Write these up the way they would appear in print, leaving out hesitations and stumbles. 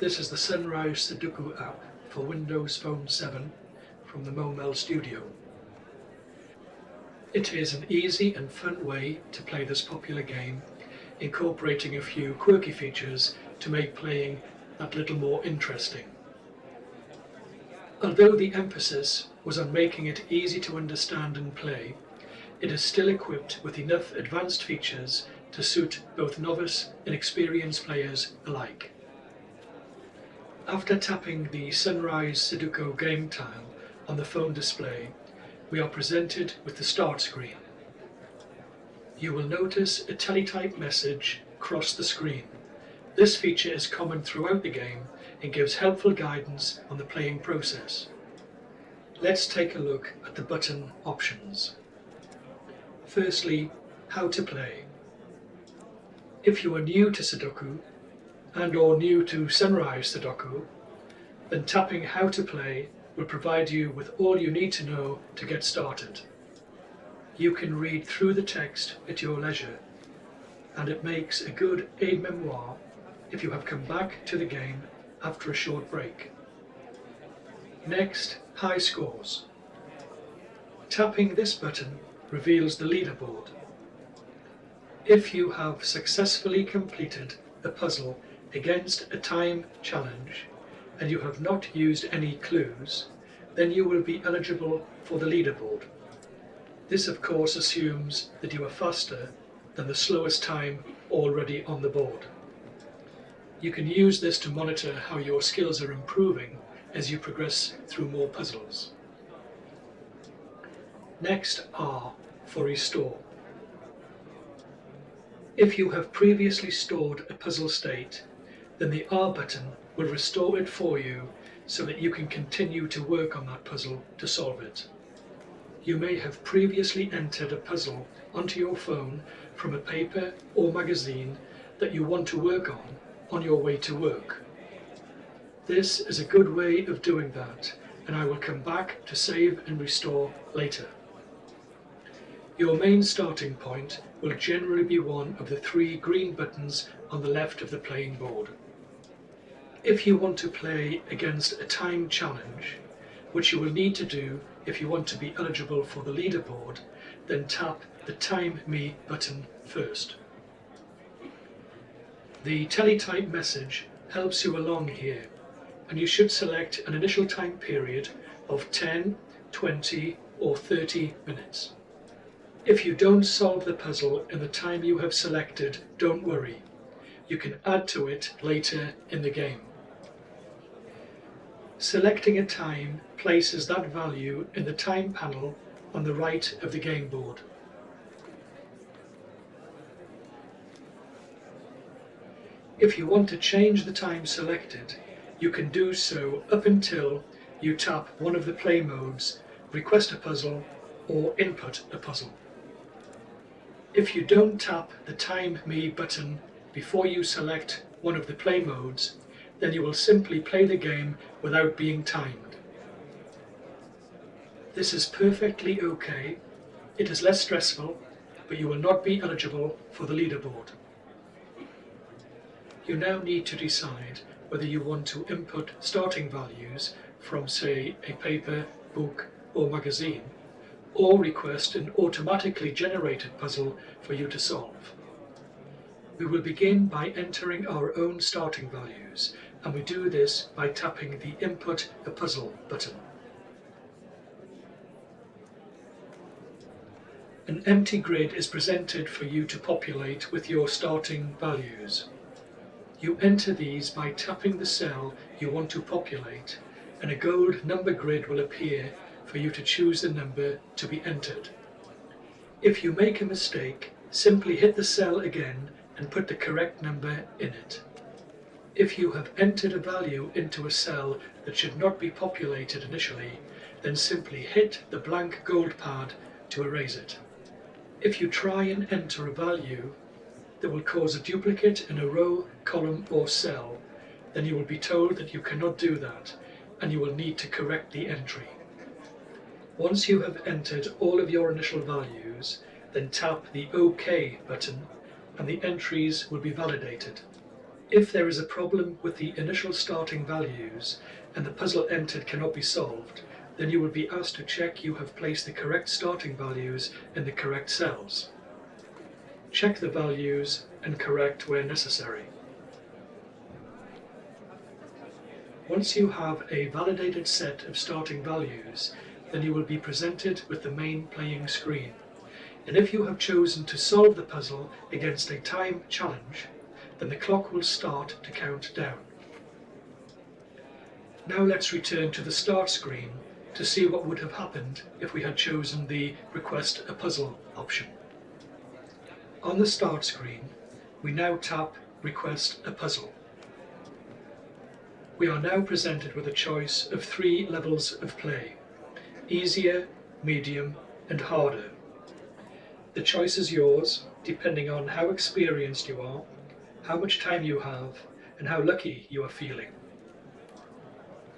This is the Sunrise Sudoku app for Windows Phone 7 from the Mowmel Studio. It is an easy and fun way to play this popular game, incorporating a few quirky features to make playing that little more interesting. Although the emphasis was on making it easy to understand and play, it is still equipped with enough advanced features to suit both novice and experienced players alike. After tapping the Sunrise Sudoku game tile on the phone display, we are presented with the start screen. You will notice a teletype message cross the screen. This feature is common throughout the game and gives helpful guidance on the playing process. Let's take a look at the button options. Firstly, how to play. If you are new to Sudoku and/or new to Sunrise Sudoku, then tapping How to Play will provide you with all you need to know to get started. You can read through the text at your leisure, and it makes a good aide-memoire if you have come back to the game after a short break. Next, high scores. Tapping this button reveals the leaderboard. If you have successfully completed a puzzle against a time challenge and you have not used any clues, then you will be eligible for the leaderboard. This of course assumes that you are faster than the slowest time already on the board. You can use this to monitor how your skills are improving as you progress through more puzzles. Next, R for restore. If you have previously stored a puzzle state, then the R button will restore it for you so that you can continue to work on that puzzle to solve it. You may have previously entered a puzzle onto your phone from a paper or magazine that you want to work on your way to work. This is a good way of doing that, and I will come back to save and restore later. Your main starting point will generally be one of the three green buttons on the left of the playing board. If you want to play against a time challenge, which you will need to do if you want to be eligible for the leaderboard, then tap the Time Me button first. The teletype message helps you along here, and you should select an initial time period of 10, 20 or 30 minutes. If you don't solve the puzzle in the time you have selected, don't worry. You can add to it later in the game. Selecting a time places that value in the time panel on the right of the game board. If you want to change the time selected, you can do so up until you tap one of the play modes, request a puzzle or input a puzzle. If you don't tap the Time Me button before you select one of the play modes, then you will simply play the game without being timed. This is perfectly okay. It is less stressful, but you will not be eligible for the leaderboard. You now need to decide whether you want to input starting values from, say, a paper, book or magazine, or request an automatically generated puzzle for you to solve. We will begin by entering our own starting values, and we do this by tapping the Input a Puzzle button. An empty grid is presented for you to populate with your starting values. You enter these by tapping the cell you want to populate, and a gold number grid will appear for you to choose the number to be entered. If you make a mistake, simply hit the cell again and put the correct number in it. If you have entered a value into a cell that should not be populated initially, then simply hit the blank gold pad to erase it. If you try and enter a value that will cause a duplicate in a row, column or cell, then you will be told that you cannot do that and you will need to correct the entry. Once you have entered all of your initial values, then tap the OK button and the entries will be validated. If there is a problem with the initial starting values and the puzzle entered cannot be solved, then you will be asked to check you have placed the correct starting values in the correct cells. Check the values and correct where necessary. Once you have a validated set of starting values, then you will be presented with the main playing screen. And if you have chosen to solve the puzzle against a time challenge, then the clock will start to count down. Now let's return to the start screen to see what would have happened if we had chosen the Request a Puzzle option. On the start screen, we now tap Request a Puzzle. We are now presented with a choice of 3 levels of play: easier, medium, and harder. The choice is yours, depending on how experienced you are, how much time you have, and how lucky you are feeling.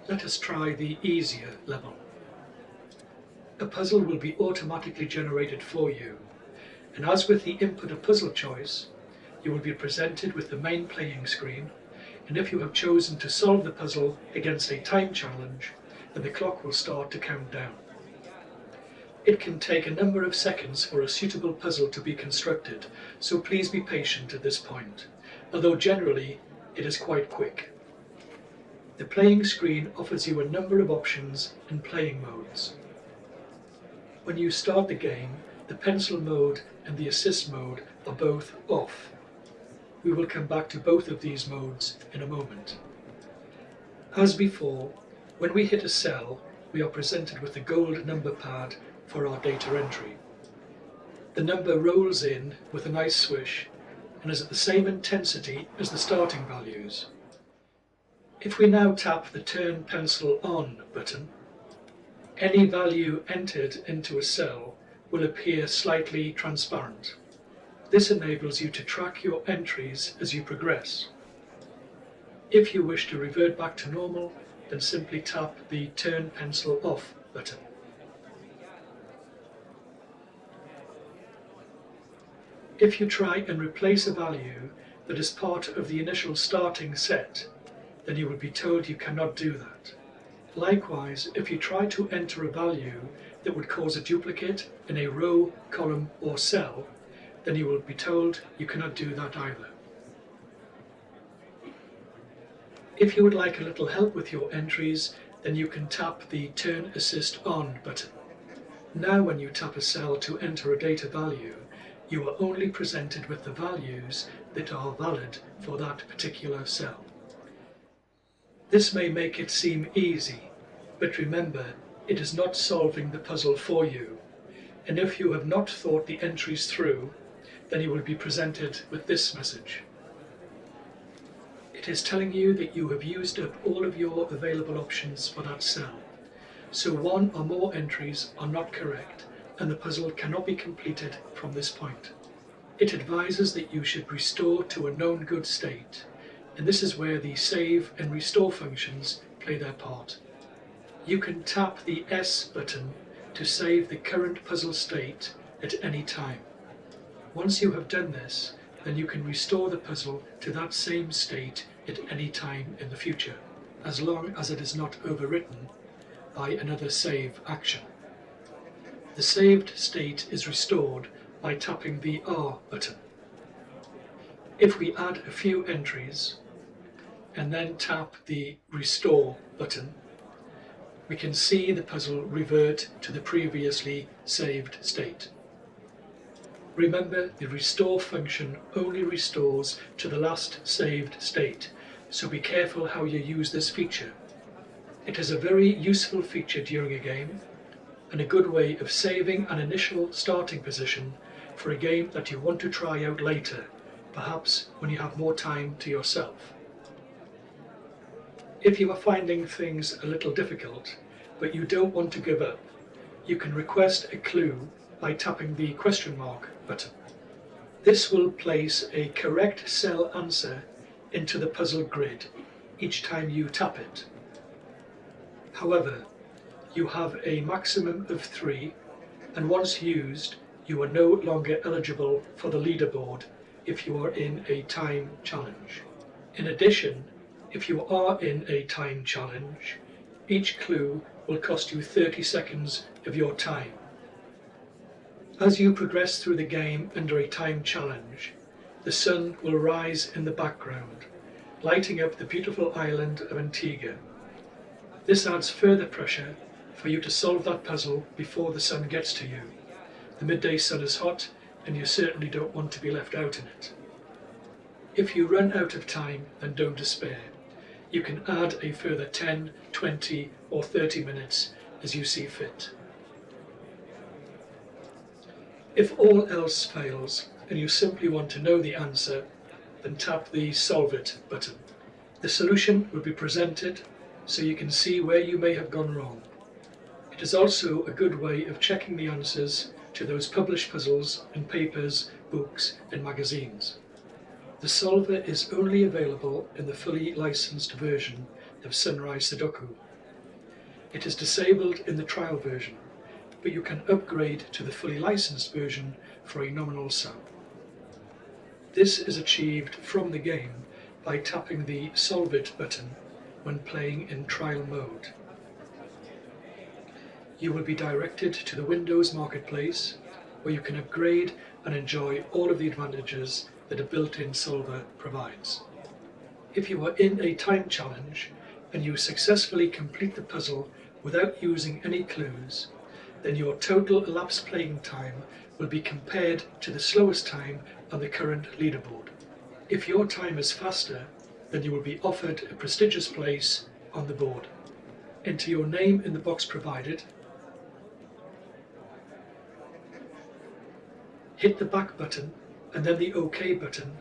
Let us try the easier level. A puzzle will be automatically generated for you, and as with the input a puzzle choice, you will be presented with the main playing screen, and if you have chosen to solve the puzzle against a time challenge, then the clock will start to count down. It can take a number of seconds for a suitable puzzle to be constructed, so please be patient at this point, although generally it is quite quick. The playing screen offers you a number of options and playing modes. When you start the game, the pencil mode and the assist mode are both off. We will come back to both of these modes in a moment. As before, when we hit a cell, we are presented with the gold number pad for our data entry. The number rolls in with a nice swish and is at the same intensity as the starting values. If we now tap the Turn Pencil On button, any value entered into a cell will appear slightly transparent. This enables you to track your entries as you progress. If you wish to revert back to normal, then simply tap the Turn Pencil Off button. If you try and replace a value that is part of the initial starting set, then you will be told you cannot do that. Likewise, if you try to enter a value that would cause a duplicate in a row, column, or cell, then you will be told you cannot do that either. If you would like a little help with your entries, then you can tap the Turn Assist On button. Now when you tap a cell to enter a data value, you are only presented with the values that are valid for that particular cell. This may make it seem easy, but remember, it is not solving the puzzle for you, and if you have not thought the entries through, then you will be presented with this message. It is telling you that you have used up all of your available options for that cell, so one or more entries are not correct, and the puzzle cannot be completed from this point. It advises that you should restore to a known good state, and this is where the save and restore functions play their part. You can tap the S button to save the current puzzle state at any time. Once you have done this, then you can restore the puzzle to that same state at any time in the future, as long as it is not overwritten by another save action. The saved state is restored by tapping the R button. If we add a few entries and then tap the Restore button, we can see the puzzle revert to the previously saved state. Remember, the Restore function only restores to the last saved state, so be careful how you use this feature. It is a very useful feature during a game, and a good way of saving an initial starting position for a game that you want to try out later, perhaps when you have more time to yourself. If you are finding things a little difficult, but you don't want to give up, you can request a clue by tapping the question mark button. This will place a correct cell answer into the puzzle grid each time you tap it. However, you have a maximum of 3, and once used, you are no longer eligible for the leaderboard if you are in a time challenge. In addition, if you are in a time challenge, each clue will cost you 30 seconds of your time. As you progress through the game under a time challenge, the sun will rise in the background, lighting up the beautiful island of Antigua. This adds further pressure for you to solve that puzzle before the sun gets to you. The midday sun is hot, and you certainly don't want to be left out in it. If you run out of time, then don't despair. You can add a further 10, 20 or 30 minutes as you see fit. If all else fails and you simply want to know the answer, then tap the Solve It button. The solution will be presented so you can see where you may have gone wrong. It is also a good way of checking the answers to those published puzzles in papers, books and magazines. The solver is only available in the fully licensed version of Sunrise Sudoku. It is disabled in the trial version, but you can upgrade to the fully licensed version for a nominal sum. This is achieved from the game by tapping the Solve It button when playing in trial mode. You will be directed to the Windows Marketplace, where you can upgrade and enjoy all of the advantages that a built-in solver provides. If you are in a time challenge and you successfully complete the puzzle without using any clues, then your total elapsed playing time will be compared to the slowest time on the current leaderboard. If your time is faster, then you will be offered a prestigious place on the board. Enter your name in the box provided, hit the back button and then the OK button,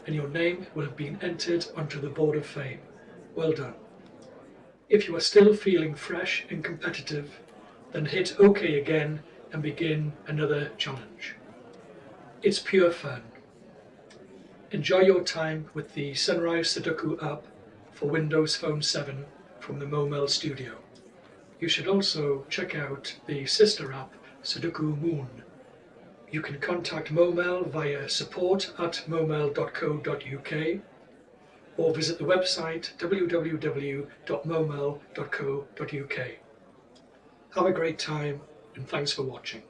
and your name will have been entered onto the Board of Fame. Well done. If you are still feeling fresh and competitive, then hit OK again and begin another challenge. It's pure fun. Enjoy your time with the Sunrise Sudoku app for Windows Phone 7 from the Mowmel Studio. You should also check out the sister app, Sudoku Moon. You can contact Mowmel via support@mowmel.co.uk or visit the website www.mowmel.co.uk. Have a great time and thanks for watching.